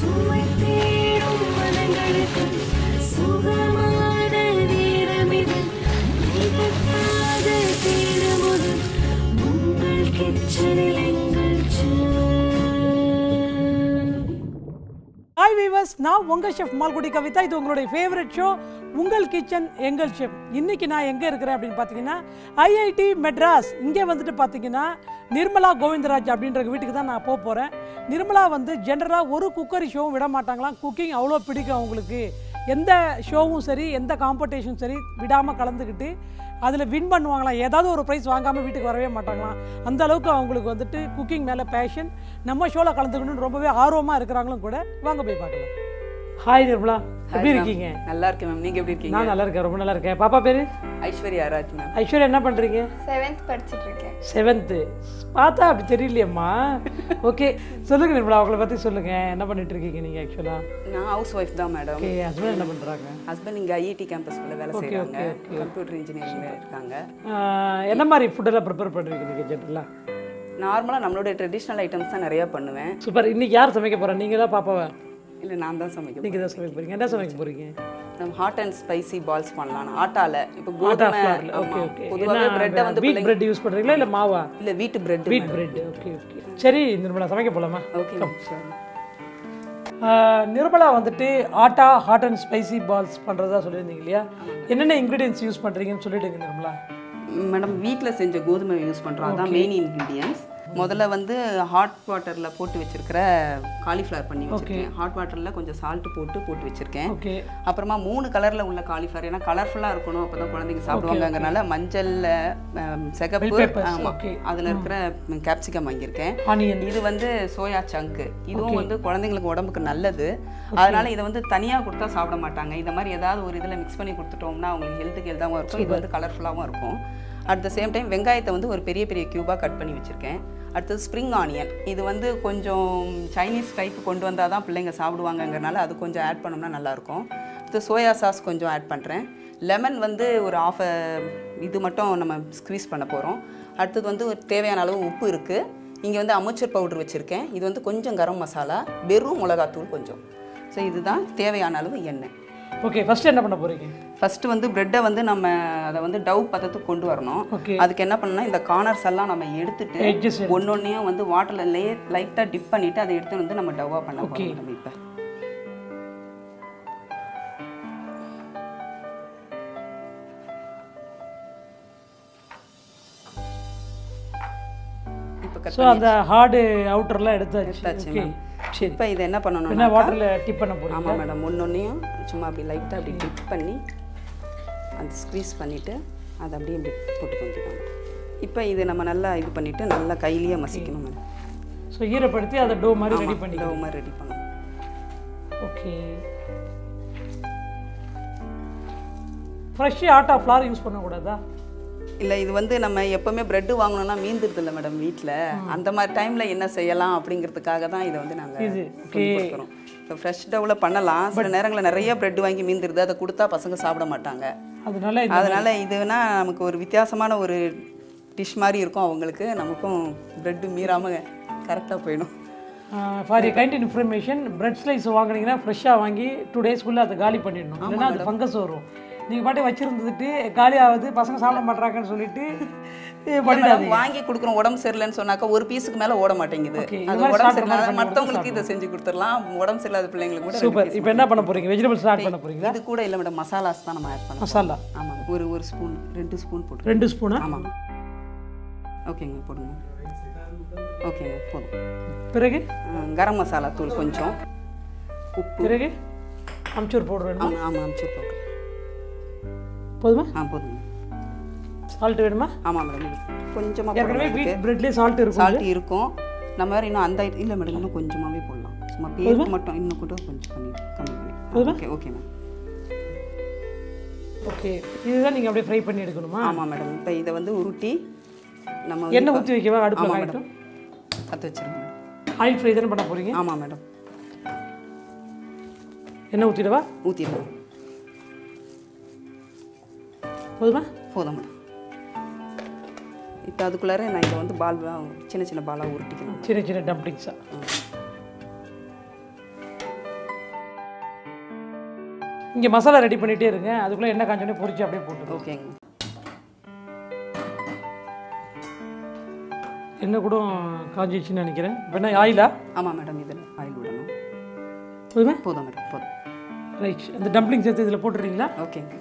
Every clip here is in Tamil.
Hi viewers, நான் உங்க செஃப் மால்குடி கவிதா. இது உங்களுடைய ஃபேவரட் ஷோ உங்கள் கிச்சன் எங்கள் செஃப். இன்னைக்கு நான் எங்கே இருக்கிறேன் அப்படின்னு பார்த்தீங்கன்னா ஐஐடி மெட்ராஸ். இங்கே வந்துட்டு பார்த்தீங்கன்னா நிர்மலா கோவிந்தராஜ் அப்படின்ற வீட்டுக்கு தான் நான் போகிறேன். நிர்மலா வந்து ஜென்ரலாக ஒரு குக்கரி ஷோவும் விட மாட்டாங்களாம். குக்கிங் அவ்வளோ பிடிக்கும் அவங்களுக்கு. எந்த ஷோவும் சரி, எந்த காம்படிஷனும் சரி விடாமல் கலந்துக்கிட்டு அதில் வின் பண்ணுவாங்களாம். ஏதாவது ஒரு ப்ரைஸ் வாங்காமல் வீட்டுக்கு வரவே மாட்டாங்களாம். அந்த அளவுக்கு அவங்களுக்கு வந்துட்டு குக்கிங் மேலே பேஷன். நம்ம ஷோவில் கலந்துக்கணும்னு ரொம்பவே ஆர்வமாக இருக்கிறாங்களும் கூட. வாங்க போய் பார்க்கலாம். ஹாய் நிர்மலா, எப்படி இருக்கீங்க? நல்லா இருக்கேன் மேம். நீங்கள் எப்படி இருக்கீங்க? நான் நல்லா இருக்கேன், ரொம்ப நல்லா இருக்கேன். பாப்பா பேர் ஐஸ்வர்யா ராஜ் மேம். ஐஸ்வர்யா என்ன பண்ணுறீங்க? 7th படிச்சுட்டு இருக்கேன். 7th பார்த்தா அப்படி தெரியலையம்மா. ஓகே, சொல்லுங்கள் நிர்மலா, அவங்கள பற்றி சொல்லுங்கள். என்ன பண்ணிட்டு இருக்கீங்க நீங்கள்? ஆக்சுவலாக நான் ஹவுஸ் ஒய்ஃப் தான் மேடம். ஓகே, ஹஸ்பண்ட் என்ன பண்ணுறாங்க? ஹஸ்பண்ட் இங்கே ஐஐடி கேம்பஸ்குள்ளே வேலை செய்கிறாங்க. கம்ப்யூட்டர் இன்ஜினியரிங் இருக்காங்க. என்ன மாதிரி ஃபுட்டெல்லாம் ப்ரிப்பேர் பண்ணுறீங்க நீங்கள் ஜென்ரலாக? நார்மலாக நம்மளோட ட்ரெடிஷ்னல் ஐட்டம்ஸ் தான் நிறையா பண்ணுவேன். சூப்பர். இன்றைக்கி யார் சமைக்க போகிறேன்? நீங்கள் தான் பாப்பாவை? இல்லை, நான் தான் சமைக்கிறேன். நீங்கள் தான் சமைக்க போகிறீங்க. என்ன சமைக்க போகிறீங்க? நம்ம ஹாட் அண்ட் ஸ்பைசி பால்ஸ் பண்ணலாம் ஆட்டால. இப்போ கோதுமை. Okay okay. பொதுவாகவே பிரெட்டை வந்து வீட் பிரெட் யூஸ் பண்ணுறீங்களா இல்லை மாவா? இல்லை, வீட்டு bread. Wheat bread. Okay okay. சரி நிர்மலா, சமைக்க போகலாமா? Okay sure. நிர்மலா வந்துட்டு atta hot and spicy balls பண்ணுறதா சொல்லியிருந்தீங்க இல்லையா? என்னென்ன இன்க்ரீடியன்ஸ் யூஸ் பண்ணுறீங்கன்னு சொல்லிவிடுங்க நிர்மலா. மேடம், வீட்டில் செஞ்ச கோதுமை யூஸ் பண்ணுறோம். அதுதான் மெயின் இன்க்ரீடியன்ஸ். முதல்ல வந்து ஹாட் வாட்டரில் போட்டு வச்சிருக்கிற காலிஃப்ளவர் பண்ணி வச்சுருக்கேன். ஹாட் வாட்டரில் கொஞ்சம் சால்ட்டு போட்டு வச்சுருக்கேன். ஓகே. அப்புறமா 3 கலரில் உள்ள காலிஃப்ளவர், ஏன்னா கலர்ஃபுல்லாக இருக்கணும், அப்போ தான் குழந்தைங்க சாப்பிடுவாங்கங்கிறனால மஞ்சளில் சிகப்பு, அதில் இருக்கிற கேப்சிகம் வாங்கியிருக்கேன். இது வந்து சோயா சங்கு. இதுவும் வந்து குழந்தைங்களுக்கு உடம்புக்கு நல்லது. அதனால் இதை வந்து தனியாக கொடுத்தா சாப்பிட மாட்டாங்க. இந்த மாதிரி ஏதாவது ஒரு இதில் மிக்ஸ் பண்ணி கொடுத்துட்டோம்னா அவங்களுக்கு ஹெல்த்துக்கு ஹெல்த்தாகவும் இருக்கும். இது வந்து கலர்ஃபுல்லாகவும் இருக்கும். அட் த சேம் டைம் வெங்காயத்தை வந்து ஒரு பெரிய பெரிய க்யூபாக கட் பண்ணி வச்சுருக்கேன். அடுத்தது ஸ்ப்ரிங் ஆனியன். இது வந்து கொஞ்சம் சைனீஸ் டைப்பு கொண்டு வந்தால் தான் பிள்ளைங்க சாப்பிடுவாங்கங்கிறனால அது கொஞ்சம் ஆட் பண்ணோம்னா நல்லாயிருக்கும். அடுத்து சோயா சாஸ் கொஞ்சம் ஆட் பண்ணுறேன். லெமன் வந்து ஒரு இது மட்டும் நம்ம ஸ்க்வீஸ் பண்ண போகிறோம். அடுத்தது வந்து ஒரு தேவையான அளவு உப்பு இருக்குது. இங்கே வந்து அமுச்சர் பவுடர் வச்சுருக்கேன். இது வந்து கொஞ்சம் கரம் மசாலா, வெறும் மிளகாத்தூள் கொஞ்சம். ஸோ இதுதான் தேவையான அளவு எண்ணெய். ஓகே, ஃபஸ்ட்டு என்ன பண்ண போகிறீங்க? ஃபஸ்ட்டு வந்து ப்ரெட்டை வந்து நம்ம அதை வந்து டவ் பதத்துக்கு கொண்டு வரணும். அதுக்கு என்ன பண்ணணும்னா இந்த கார்னர்ஸ் எல்லாம் நம்ம எடுத்துட்டு ஒன்னொன்னையும் வந்து வாட்டரில் லைட்டாக டிப் பண்ணிவிட்டு அதை எடுத்து வந்து நம்ம டவ்வாக பண்ண போகிறோம். நம்ம இப்போ அந்த ஹார்டு அவுட்டர்லாம் எடுத்தாச்சு. இப்போ இதை என்ன பண்ணணும்னா வாட்டரில் டிப் பண்ண போகிறோம். ஆமாம் மேடம், ஒன்னொன்னையும் சும்மா அப்படி லைட்டாக அப்படி டிப் பண்ணி அந்த ஸ்க்வீஸ் பண்ணிவிட்டு அதை அப்படியே இப்படி போட்டு கொஞ்சம். இப்போ இது நம்ம நல்லா இது பண்ணிவிட்டு நல்லா கையிலேயே மசிக்கணும் மேடம். ஸோ ஈரப்படுத்தி அதை டோ மாதிரி ரெடி பண்ணி ரெடி பண்ணணும். Okay. Fresh atta flour use பண்ணக்கூடாதா? இல்லை, இது வந்து நம்ம எப்போவுமே ப்ரெட்டு வாங்கணும்னா மீந்துருது இல்லை மேடம் வீட்டில். அந்த மாதிரி டைமில் என்ன செய்யலாம் அப்படிங்கிறதுக்காக தான் இதை வந்து நாங்கள் கொடுக்குறோம். இப்போ ஃப்ரெஷ் டவ்வில் பண்ணலாம். சில நேரங்களில் நிறைய ப்ரெட் வாங்கி மீந்துருது, அதை கொடுத்தா பசங்க சாப்பிட மாட்டாங்க. அதனால இதுனா நமக்கு ஒரு வித்தியாசமான ஒரு டிஷ் மாதிரி இருக்கும் அவங்களுக்கு. நமக்கும் ப்ரெட்டு மீறாமல் கரெக்டாக போயிடும். For kind information, bread slice வாங்கினீங்கன்னா ஃப்ரெஷ்ஷாக வாங்கி 2 டேஸ்க்குள்ளே அதை காலி பண்ணிடணும். இல்லைன்னா அது ஃபங்கஸ் வரும். நீங்கள் பாட்டே வச்சுருந்துட்டு காலியாகுது, பசங்க சாப்பிட மாட்டாங்கன்னு சொல்லிட்டு வாங்கி கொடுக்குறோம். உடம்பு சரியில்லைன்னு சொன்னாக்கா ஒரு பீஸுக்கு மேலே ஓட மாட்டேங்குது. அது உடம்பு சரியில்லை, மற்றவங்களுக்கு இதை செஞ்சு கொடுத்துடலாம். உடம்பு சரியில்லாத பிள்ளைங்களுக்கு கூட. சூப்பர். இப்போ என்ன பண்ண போகிறீங்க? வெஜிடபிள்ஸ் ஆட் பண்ண போகிறீங்க? இது கூட இல்லை மேடம், மசாலாஸ் தான் நம்ம ஆட் பண்ணலாம். மசாலா? ஆமாம், ஒரு ஸ்பூன் 2 ஸ்பூன் போட்டு. 2 ஸ்பூனா? ஆமாம். ஓகேங்க, போடுங்க. ஓகேங்க, போதும். பிறகு கரம் மசாலா தூள் கொஞ்சம், உப்பு. பிறகு அம்ச்சூர் பவுடர் வேணுமா? ஆமாம், அம்ச்சூர் பவுடர் போதுமா? போதும். சால்ட் வேணுமா? ஆமாம் மேடம், கொஞ்சமாக. ஏற்கனவே வீட் பிரெட்லேயே சால்ட் இருக்கும். நம்ம வேறு இன்னும் அந்த இல்லை மேடம், இன்னும் கொஞ்சமாகவே போடலாம். சும்மா பேருக்கு மட்டும் இன்னும் கூட கொஞ்சம் கம்மி பண்ணி. Okay okay ma'am. ஓகே, இதுதான் நீங்கள் அப்படியே ஃப்ரை பண்ணி எடுக்கணுமா? ஆமாம் மேடம். இப்போ இதை வந்து உருட்டி நம்ம எண்ணெய் ஊற்றி வைக்கவா? அடுப்பில் ஆகிட்டும் கற்று வச்சுருங்க. ஆயில் ஃப்ரை தானே பண்ண போகிறீங்க? ஆமாம் மேடம். எண்ணெய் ஊற்றிடவா? ஊற்றிடுவோம். போதுமா? போதும் மேடம். இப்போ அதுக்குள்ளார நான் இதை வந்து சின்ன சின்ன பாலாக உருட்டிக்கணும். சின்ன சின்ன டம்ப்ளிங்ஸாக. இங்கே மசாலா ரெடி பண்ணிகிட்டே இருங்க, அதுக்குள்ளே எண்ணெய் காஞ்சோடனே பொரிச்சு அப்படியே போட்டு. ஓகேங்க. எண்ணெய் கூட காஞ்சிடுச்சுன்னு நினைக்கிறேன். இப்போ என்ன ஆயிலா? ஆமாம் மேடம், இதில் ஆயில் விடணும். போதுமே? போதும் மேடம், போதும். ரைட், அந்த டம்ப்ளிங் சேர்த்து இதில் போட்டுறீங்களா? ஓகேங்க.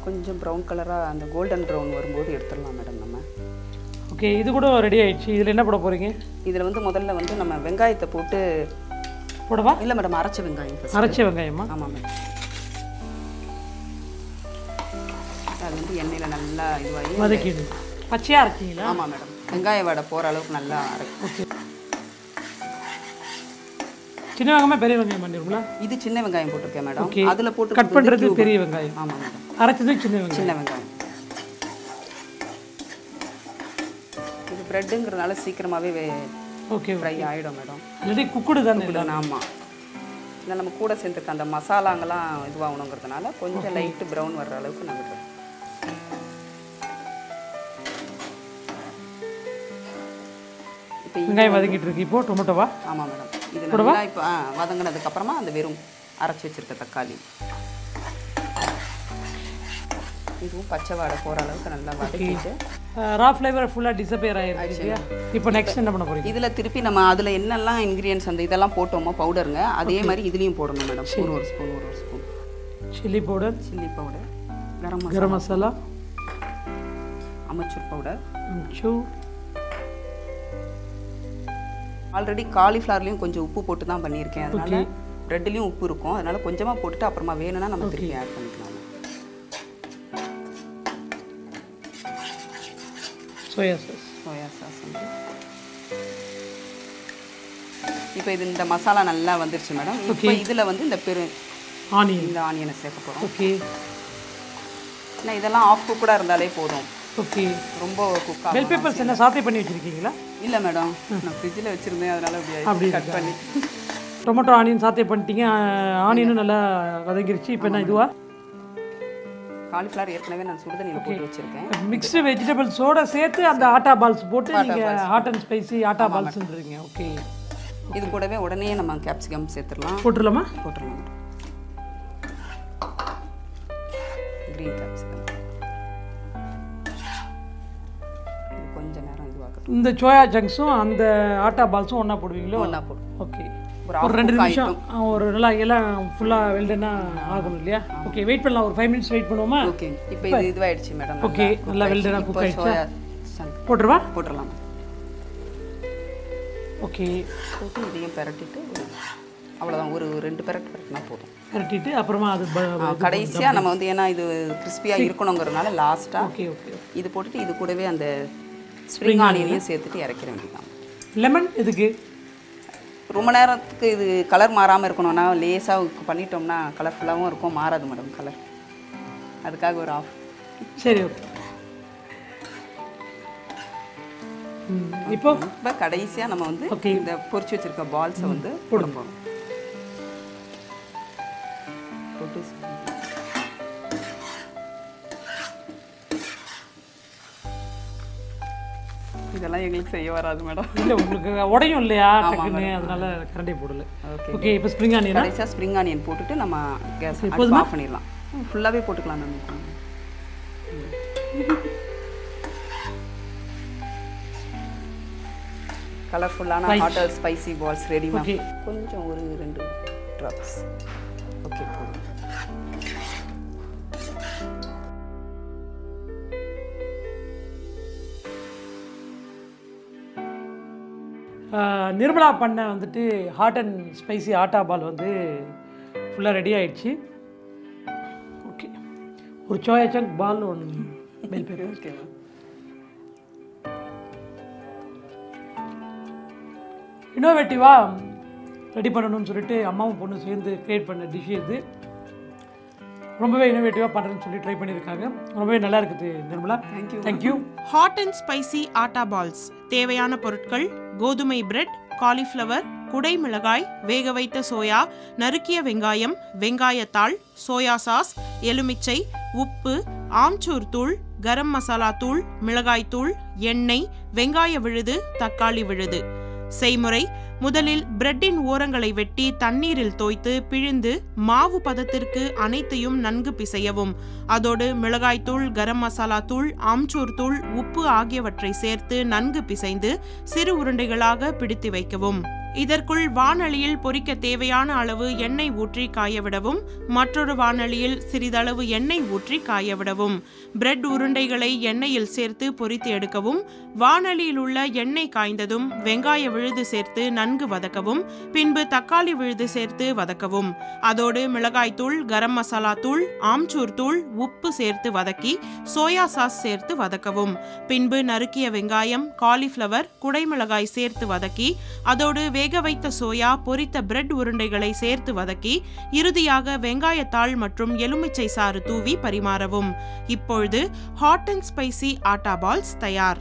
கொஞ்சம் ப்ரௌன் கலராக அந்த கோல்டன் ப்ரௌன் வரும்போது எடுத்துடலாம் மேடம் நம்ம. ஓகே, இது கூட ரெடி ஆயிடுச்சு. இதில் என்ன போட போகிறீங்க? இதில் வந்து முதல்ல வந்து நம்ம வெங்காயத்தை போட்டு போடவா? இல்லை மேடம், அரைச்ச வெங்காயம். அரைச்ச வெங்காயமா? ஆமாம் மேடம். அது வந்து எண்ணெயில் நல்லா இதுவாகி வதக்கிடு. பச்சையாக அரைச்சிங்களா? ஆமாம் மேடம், வெங்காய வடை போகிற அளவுக்கு நல்லா அரைக்கும். ஓகே. சின்ன வெங்காயமா பெரிய வெங்காயம் பண்ணிருங்களா? இது சின்ன வெங்காயம் போட்டிருக்கேன் மேடம். அதில் போட்டு கட் பண்ணுறது பெரிய வெங்காயம். ஆமாம் மேடம். அரைச்சது சின்ன வெங்காயம். சின்ன வெங்காயம். இது ப்ரெட்டுங்கிறதுனால சீக்கிரமாகவே ஓகே ஃப்ரை ஆகிடும் மேடம். ஆல்ரெடி குக்குடு தானே? ஆமாம். இல்லை, நம்ம கூட சேர்ந்துருக்க அந்த மசாலாங்கெல்லாம் இதுவாகணுங்கிறதுனால கொஞ்சம் லைட்டு ப்ரௌன் வர்ற அளவுக்கு நம்ம இப்போ வெங்காயம் வதக்கிட்டு இருக்கு. இப்போ டொமேட்டோவா? ஆமாம் மேடம். இது நல்லா இப்போ வதங்கினதுக்கப்புறமா அந்த வெறும் அரைச்சி வச்சுருக்க தக்காளி, இதுவும் பச்சை வாடை போகிற அளவுக்கு நல்லா வதக்கிட்டு ரா ஃப்ளேவர் ஃபுல்லாக டிஸப்பியர் ஆகிருக்கு. இப்போ நெக்ஸ்ட் என்ன பண்ண போகிறீங்க? இதில் திருப்பி நம்ம அதில் என்னெல்லாம் இன்க்ரீடியன்ஸ் அந்த இதெல்லாம் போட்டோமோ பவுடருங்க, அதே மாதிரி இதுலேயும் போடணும் மேடம். ஒரு spoon chilli powder, garam masala, அமச்சூர் powder. Already காலிஃப்ளவர்லேயும் கொஞ்சம் உப்பு போட்டு தான் பண்ணியிருக்கேன், அதனால ப்ரெட்லேயும் உப்பு இருக்கும், அதனால கொஞ்சமாக போட்டுட்டு அப்புறமா வேணும்னா நம்ம திருப்பி ஆட் பண்ணிக்கலாம். சோயா சாஸ் வந்து இப்போ இது இந்த மசாலா நல்லா வந்துருச்சு மேடம். இப்போ இதில் வந்து இந்த ஆனியனை சேர்க்க போகிறோம். ஓகே. ஏன்னா இதெல்லாம் ஆஃப் குக்கடாக இருந்தாலே போதும். ஓகே. ரொம்ப குக்காக. பெல் பெப்பர்ஸ் என்ன சாத்தே பண்ணி வச்சுருக்கீங்களா? இல்லை மேடம், நான் ஃப்ரிட்ஜில் வச்சுருந்தேன், அதனால் அப்படி கட் பண்ணி. டொமேட்டோ ஆனியன் சாத்தே பண்ணிட்டீங்க. ஆனியனும் நல்லா வதங்கிருச்சு. இப்போ என்ன இதுவா? காலிஃப்ளவர் ஏற்கனவே நான் சுடுதண்ணியில் போட்டு வச்சுருக்கேன். மிக்ஸ்டு வெஜிடபிள்ஸோட சேர்த்து அந்த ஆட்டா பால்ஸ் போட்டு நீங்கள் ஹாட் அண்ட் ஸ்பைசி ஆட்டா பால்ஸ்ன்றீங்க. ஓகே. இது கூடவே உடனே நம்ம கேப்சிகம் சேர்த்துடலாம். போட்டுடலாமா? போட்டுடலாம். க்ரீன் கேப்சிகம் கொஞ்சம் நேரம் இதுவாக. இந்த சோயா சங்க்ஸும் அந்த ஆட்டா பால்ஸும் ஒன்றா போடுவீங்களோ? ஒன்றா போடும். ஓகே. ஒரு 2 நிமிஷம் ஒரு நல்லா எல்லாம் ஃபுல்லாக வெல்டனா ஆகணும் இல்லையா? ஓகே, வெயிட் பண்ணலாம். ஒரு 5 மினிட்ஸ் வெயிட் பண்ணுவோமா? ஓகே. இப்போ இது இதுவாயிடுச்சு மேடம். ஓகே, நல்லா வெல்டனா குக் ஆயிடுச்சு. போட்டுருவா? போட்டுடலாம். ஓகே. போட்டு இதையும் பெரட்டிட்டு அவ்வளோதான், ஒரு 2 பெரட்டினா போதும். பெரட்டிட்டு அப்புறமா அது கடைசியாக நம்ம வந்து ஏன்னா இது கிறிஸ்பியாக இருக்கணுங்கிறதுனால லாஸ்ட்டாக ஓகே ஓகே இது போட்டுட்டு இது கூடவே அந்த ஸ்ப்ரிங் ஆனியனையும் சேர்த்துட்டு இறக்கிற வேண்டியதான். லெமன் எதுக்கு? ரொம்ப நேரத்துக்கு இது கலர் மாறாமல் இருக்கணும்னா லேஸாக பண்ணிட்டோம்னா கலர்ஃபுல்லாகவும் இருக்கும், மாறாது மேடம் கலர், அதுக்காக ஒரு ஆஃப். சரி, ஓகே. இப்போ கடைசியாக நம்ம வந்து இந்த பொரிச்சு வச்சிருக்க பால்ஸை வந்து போட போகிறோம். போட்டு இதெல்லாம் எங்களுக்கு செய்ய வராது மேடம். இல்லை, உங்களுக்கு உடையும் இல்லையா டக்குன்னு, அதனால கரண்டே போடல. ஓகே. இப்போ ஸ்ப்ரிங் ஆனியன் கடைசியாக ஸ்ப்ரிங் ஆனியன் போட்டுட்டு நம்ம கேஸ் ஆஃப் பண்ணிடலாம். ஃபுல்லாகவே போட்டுக்கலாம் மேம். கலர்ஃபுல்லான hot and spicy balls ready ma'am. கொஞ்சம் ஒரு 2 ட்ராப்ஸ். ஓகே, போதும். நிர்மலா பண்ண வந்துட்டு hot and spicy atta ball வந்து ஃபுல்லாக ரெடி ஆகிடுச்சு. ஓகே, ஒரு சோயா சங்க் பால் ஒன்று பெல் பெப்பர். ஓகே. இன்னோவேட்டிவாக ரெடி பண்ணணும்னு சொல்லிட்டு அம்மாவும் பொண்ணு சேர்ந்து க்ரியேட் பண்ண டிஷ் இது. ரொம்பவே இன்னோவேட்டிவாக பண்ணுறேன்னு சொல்லி ட்ரை பண்ணியிருக்காங்க. ரொம்பவே நல்லா இருக்குது Nirmala. Thank you. Hot and spicy atta balls தேவையான பொருட்கள்: கோதுமை பிரெட் காலிஃப்ளவர், குடைமிளகாய், வேக வைத்த சோயா, நறுக்கிய வெங்காயம், வெங்காயத்தாள், சோயா சாஸ், எலுமிச்சை, உப்பு, ஆம்ச்சூர் தூள், கரம் மசாலா தூள், மிளகாய் தூள், எண்ணெய், வெங்காய விழுது, தக்காளி விழுது. செய்முறை: முதலில் பிரெட்டின் ஓரங்களை வெட்டி தண்ணீரில் தோய்த்து பிழிந்து மாவு பதத்திற்கு அனைத்தையும் நன்கு பிசையவும். அதோடு மிளகாய்த்தூள், கரம் மசாலா தூள், ஆம்ச்சூர் தூள், உப்பு ஆகியவற்றை சேர்த்து நன்கு பிசைந்து சிறு உருண்டைகளாக பிடித்து வைக்கவும். இதற்குள் வாணலியில் பொரிக்க தேவையான அளவு எண்ணெய் ஊற்றி காயவிடவும். மற்றொரு வாணலியில் சிறிதளவு எண்ணெய் ஊற்றி காயவிடவும். பிரெட் உருண்டைகளை எண்ணெயில் சேர்த்து பொரித்து எடுக்கவும். வாணலியில் உள்ள எண்ணெய் காய்ந்ததும் வெங்காய விழுது சேர்த்து நன்கு வதக்கவும். பின்பு தக்காளி விழுது சேர்த்து வதக்கவும். அதோடு மிளகாய்த்தூள், கரம் மசாலா தூள், ஆம்ச்சூர் தூள், உப்பு சேர்த்து வதக்கி சோயா சாஸ் சேர்த்து வதக்கவும். பின்பு நறுக்கிய வெங்காயம், காலிஃப்ளவர், குடைமிளகாய் சேர்த்து வதக்கி அதோடு வேக வைத்த சோயா, பொரித்த பிரெட் உருண்டைகளை சேர்த்து வதக்கி இறுதியாக வெங்காயத்தாள் மற்றும் எலுமிச்சை சாறு தூவி பரிமாறவும். இப்பொழுது hot and spicy atta balls தயார்.